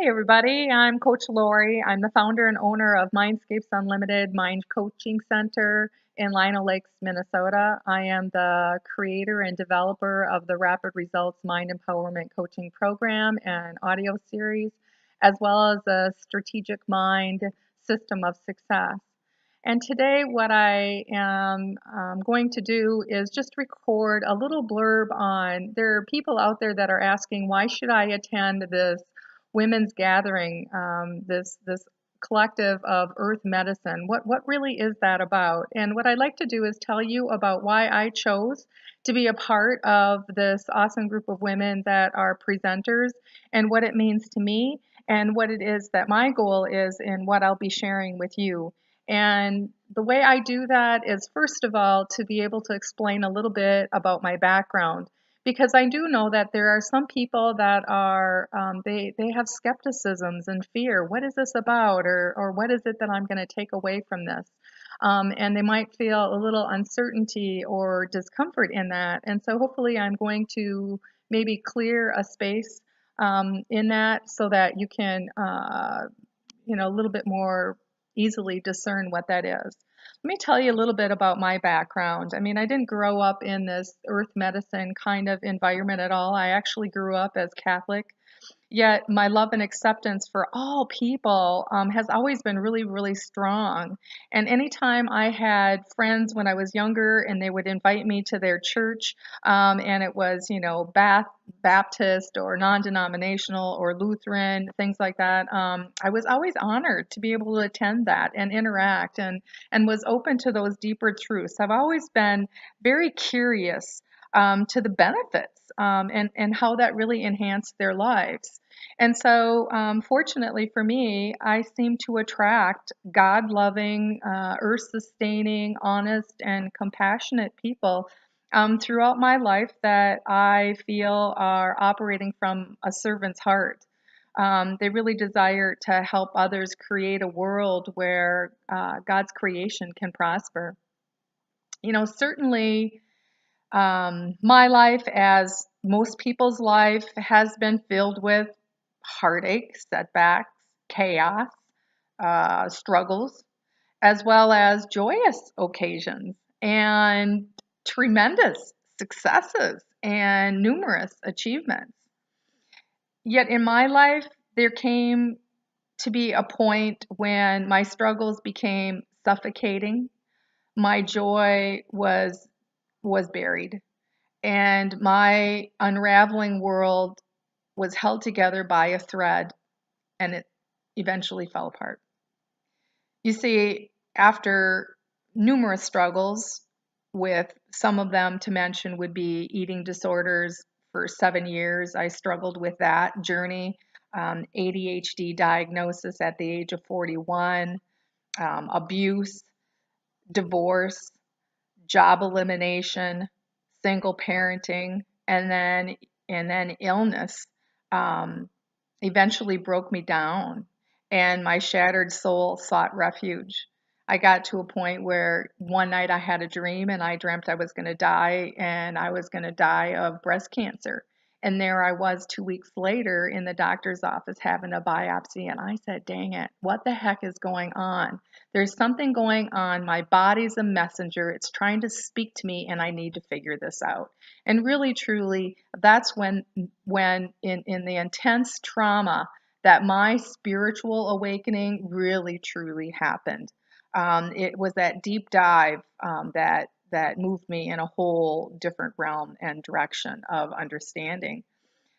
Hey everybody, I'm Coach Lori. I'm the founder and owner of Mindscapes Unlimited Mind Coaching Center in Lino Lakes, Minnesota. I am the creator and developer of the Rapid Results Mind Empowerment Coaching Program and audio series, as well as the Strategic Mind System of Success. And today, what I am going to do is just record a little blurb on. There are people out there that are asking, why should I attend this women's gathering, this collective of Earth Medicine? What really is that about? And what I'd like to do is tell you about why I chose to be a part of this awesome group of women that are presenters, and what it means to me, and what it is that my goal is, and what I'll be sharing with you. And the way I do that is, first of all, to be able to explain a little bit about my background, because I do know that there are some people that are they have skepticisms and fear. What is this about, or what is it that I'm going to take away from this? And they might feel a little uncertainty or discomfort in that. And so hopefully I'm going to maybe clear a space in that, so that you can a little bit more easily discern what that is. Let me tell you a little bit about my background. I mean, I didn't grow up in this earth medicine kind of environment at all. I actually grew up as Catholic. Yet my love and acceptance for all people has always been really, really strong. And anytime I had friends when I was younger and they would invite me to their church, and it was, Baptist or non-denominational or Lutheran, things like that, I was always honored to be able to attend that and interact, and was open to those deeper truths. I've always been very curious to the benefits, and how that really enhanced their lives. And so, fortunately for me, I seem to attract God loving, earth sustaining, honest, and compassionate people throughout my life that I feel are operating from a servant's heart. They really desire to help others create a world where God's creation can prosper. Certainly, my life, as most people's life, has been filled with heartache, setbacks, chaos, struggles, as well as joyous occasions and tremendous successes and numerous achievements. Yet in my life, there came to be a point when my struggles became suffocating. My joy was buried, and my unraveling world was held together by a thread, and it eventually fell apart. You see, after numerous struggles, with some of them to mention would be eating disorders. For 7 years, I struggled with that journey. ADHD diagnosis at the age of 41, abuse, divorce, job elimination, single parenting, and then illness eventually broke me down, and my shattered soul sought refuge. I got to a point where one night I had a dream, and I dreamt I was going to die, and I was going to die of breast cancer. And there I was 2 weeks later in the doctor's office having a biopsy, and I said, dang it, what the heck is going on? There's something going on. My body's a messenger. It's trying to speak to me, and I need to figure this out. And really, truly, that's when in the intense trauma, that my spiritual awakening really, truly happened. It was that deep dive that moved me in a whole different realm and direction of understanding.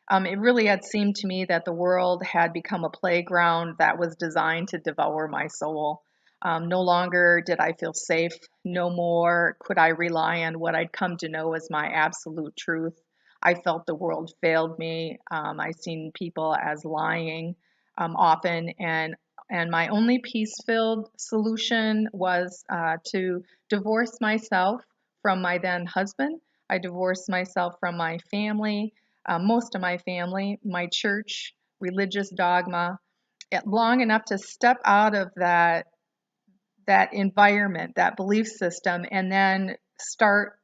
It really had seemed to me that the world had become a playground that was designed to devour my soul. No longer did I feel safe. No more could I rely on what I'd come to know as my absolute truth. I felt the world failed me. I seen people as lying often, and my only peace-filled solution was to divorce myself from my then husband. I divorced myself from my family, most of my family, my church, religious dogma, long enough to step out of that environment, that belief system, and then start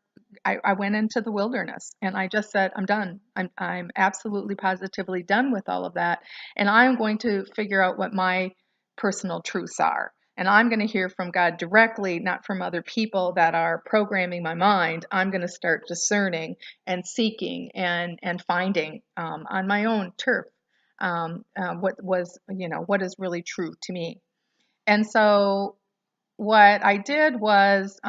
I went into the wilderness and I just said, I'm done. I'm absolutely positively done with all of that. And I'm going to figure out what my personal truths are. And I'm going to hear from God directly, not from other people that are programming my mind. I'm going to start discerning and seeking and finding on my own turf what was, what is really true to me. And so what I did was,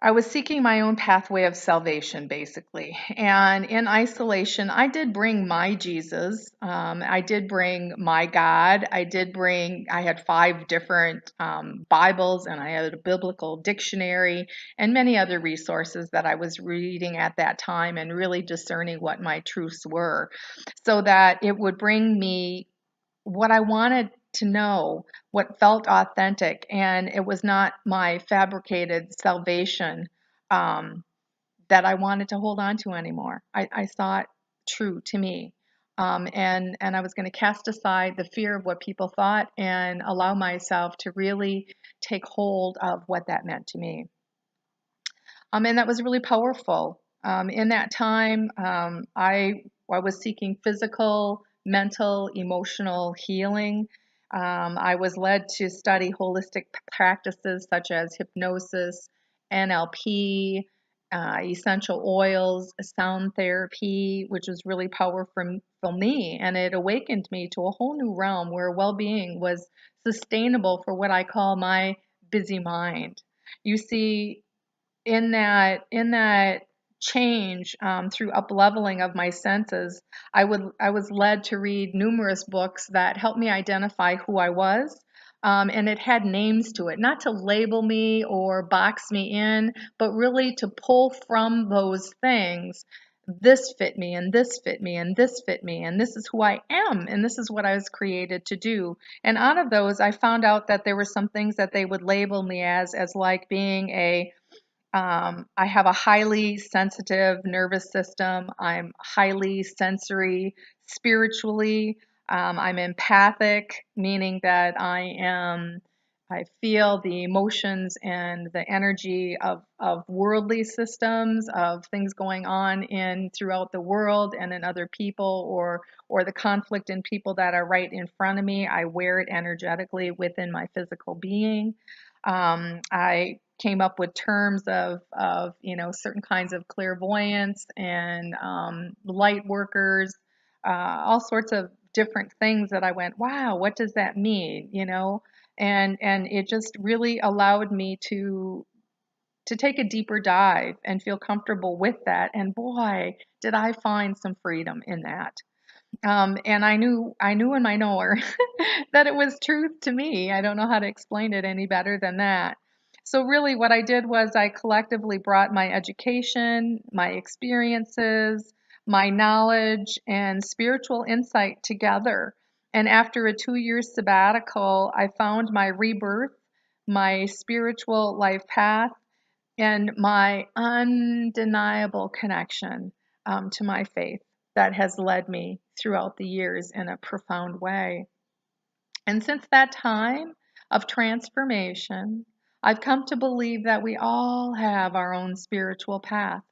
I was seeking my own pathway of salvation, basically. And in isolation, I did bring my Jesus. I did bring my God. I had 5 different Bibles, and I had a biblical dictionary and many other resources that I was reading at that time and really discerning what my truths were so that it would bring me what I wanted to know, what felt authentic, and it was not my fabricated salvation um, that I wanted to hold on to anymore. I saw it true to me. And I was going to cast aside the fear of what people thought and allow myself to really take hold of what that meant to me. And that was really powerful. In that time, I was seeking physical, mental, emotional healing. I was led to study holistic practices such as hypnosis, NLP, essential oils, sound therapy, which was really powerful for me. And it awakened me to a whole new realm where well being was sustainable for what I call my busy mind. You see, in that change through up leveling of my senses, I was led to read numerous books that helped me identify who I was. And it had names to it, not to label me or box me in, but really to pull from those things. This fit me, and this fit me, and this fit me, and this is who I am, and this is what I was created to do. And out of those, I found out that there were some things that they would label me as like being I have a highly sensitive nervous system. I'm highly sensory spiritually. I'm empathic, meaning that I feel the emotions and the energy of worldly systems, of things going on in throughout the world and in other people, or the conflict in people that are right in front of me. I wear it energetically within my physical being. I came up with terms of certain kinds of clairvoyance and light workers, all sorts of different things that I went, wow, what does that mean? And it just really allowed me to take a deeper dive and feel comfortable with that. And boy, did I find some freedom in that. And I knew in my knower that it was truth to me. I don't know how to explain it any better than that. So really what I did was I collectively brought my education, my experiences, my knowledge, and spiritual insight together. And after a 2-year sabbatical, I found my rebirth, my spiritual life path, and my undeniable connection to my faith that has led me throughout the years in a profound way. And since that time of transformation, I've come to believe that we all have our own spiritual path.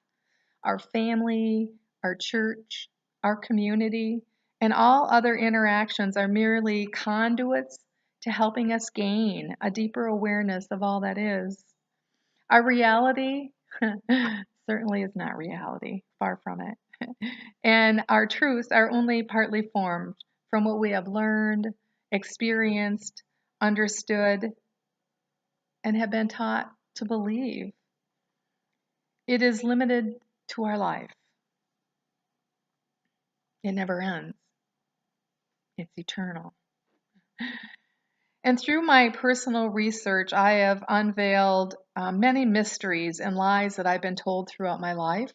Our family, our church, our community, and all other interactions are merely conduits to helping us gain a deeper awareness of all that is. Our reality certainly is not reality, far from it. And our truths are only partly formed from what we have learned, experienced, understood, and have been taught to believe. It is limited to our life. It never ends. It's eternal. And through my personal research, I have unveiled many mysteries and lies that I've been told throughout my life.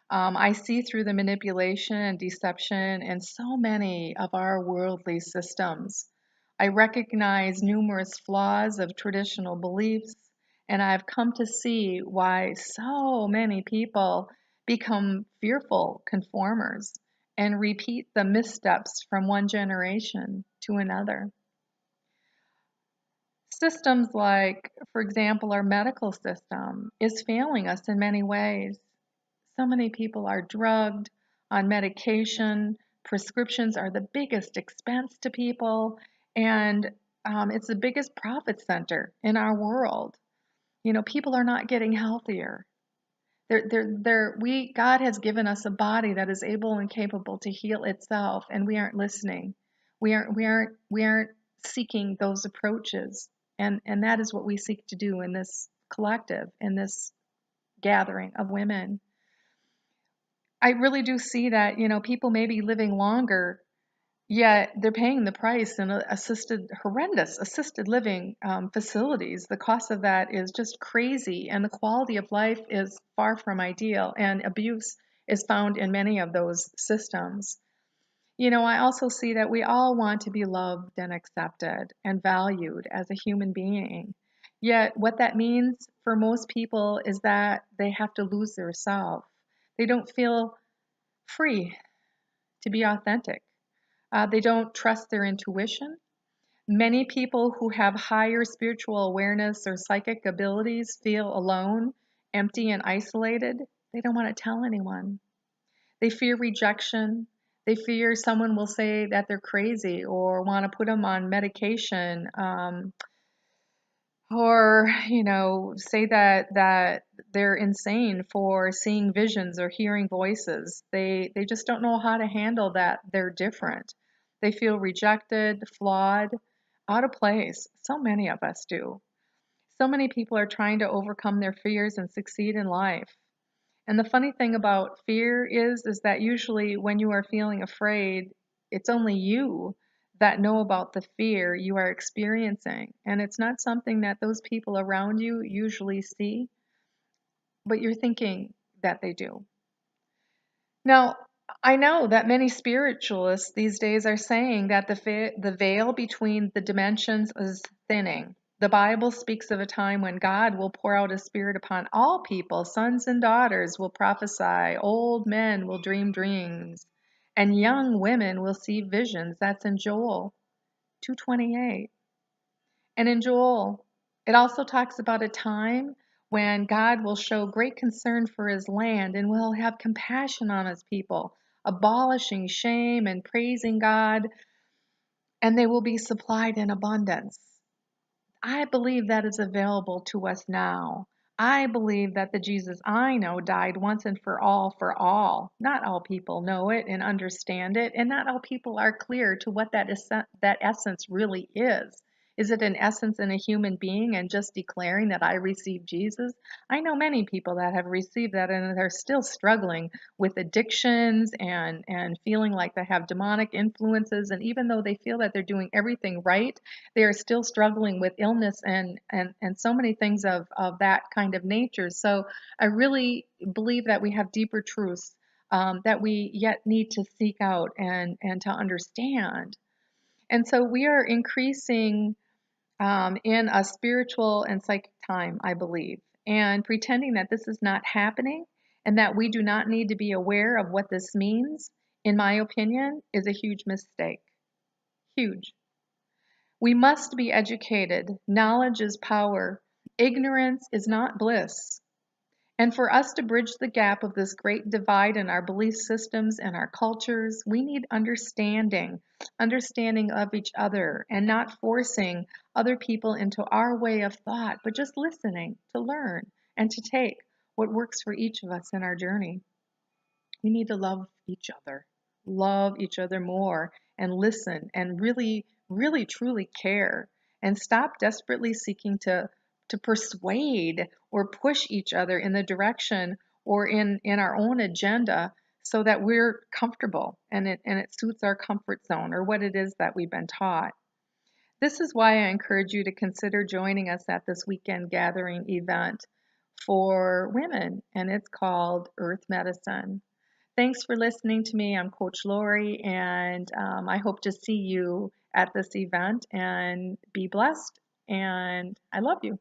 I see through the manipulation and deception in so many of our worldly systems. I recognize numerous flaws of traditional beliefs, and I've come to see why so many people become fearful conformers and repeat the missteps from one generation to another. Systems like, for example, our medical system is failing us in many ways. So many people are drugged, on medication. Prescriptions are the biggest expense to people, and it's the biggest profit center in our world. You know, people are not getting healthier. God has given us a body that is able and capable to heal itself, and we aren't listening. We aren't seeking those approaches, and that is what we seek to do in this collective, in this gathering of women. I really do see that, people may be living longer, yet they're paying the price in horrendous assisted living facilities. The cost of that is just crazy, and the quality of life is far from ideal, and abuse is found in many of those systems. I also see that we all want to be loved and accepted and valued as a human being. Yet, what that means for most people is that they have to lose their self. They don't feel free to be authentic. They don't trust their intuition. Many people who have higher spiritual awareness or psychic abilities feel alone, empty, and isolated. They don't want to tell anyone. They fear rejection. They fear someone will say that they're crazy or want to put them on medication, or say that they're insane for seeing visions or hearing voices. They just don't know how to handle that they're different. They feel rejected, flawed, out of place. So many of us do. So many people are trying to overcome their fears and succeed in life. And the funny thing about fear is that usually when you are feeling afraid, it's only you that know about the fear you are experiencing. And it's not something that those people around you usually see, but you're thinking that they do. Now, I know that many spiritualists these days are saying that the veil between the dimensions is thinning. The Bible speaks of a time when God will pour out His Spirit upon all people. Sons and daughters will prophesy, old men will dream dreams, and young women will see visions. That's in Joel 2:28. And in Joel, it also talks about a time when God will show great concern for His land and will have compassion on His people, abolishing shame and praising God, and they will be supplied in abundance. I believe that is available to us now. I believe that the Jesus I know died once and for all for all. Not all people know it and understand it, and not all people are clear to what that essence really is. Is it an essence in a human being and just declaring that I received Jesus? I know many people that have received that and they're still struggling with addictions and feeling like they have demonic influences. And even though they feel that they're doing everything right, they are still struggling with illness and so many things of that kind of nature. So I really believe that we have deeper truths that we yet need to seek out and to understand. And so we are increasing in a spiritual and psychic time, I believe, and pretending that this is not happening and that we do not need to be aware of what this means, in my opinion, is a huge mistake. Huge. We must be educated. Knowledge is power. Ignorance is not bliss. And for us to bridge the gap of this great divide in our belief systems and our cultures, we need understanding of each other, and not forcing other people into our way of thought, but just listening to learn and to take what works for each of us in our journey. We need to love each other more, and listen and really, really, truly care, and stop desperately seeking to persuade or push each other in the direction or in our own agenda so that we're comfortable and it suits our comfort zone or what it is that we've been taught. This is why I encourage you to consider joining us at this weekend gathering event for women, and it's called Earth Medicine. Thanks for listening to me. I'm Coach Lori, and I hope to see you at this event, and be blessed. And I love you.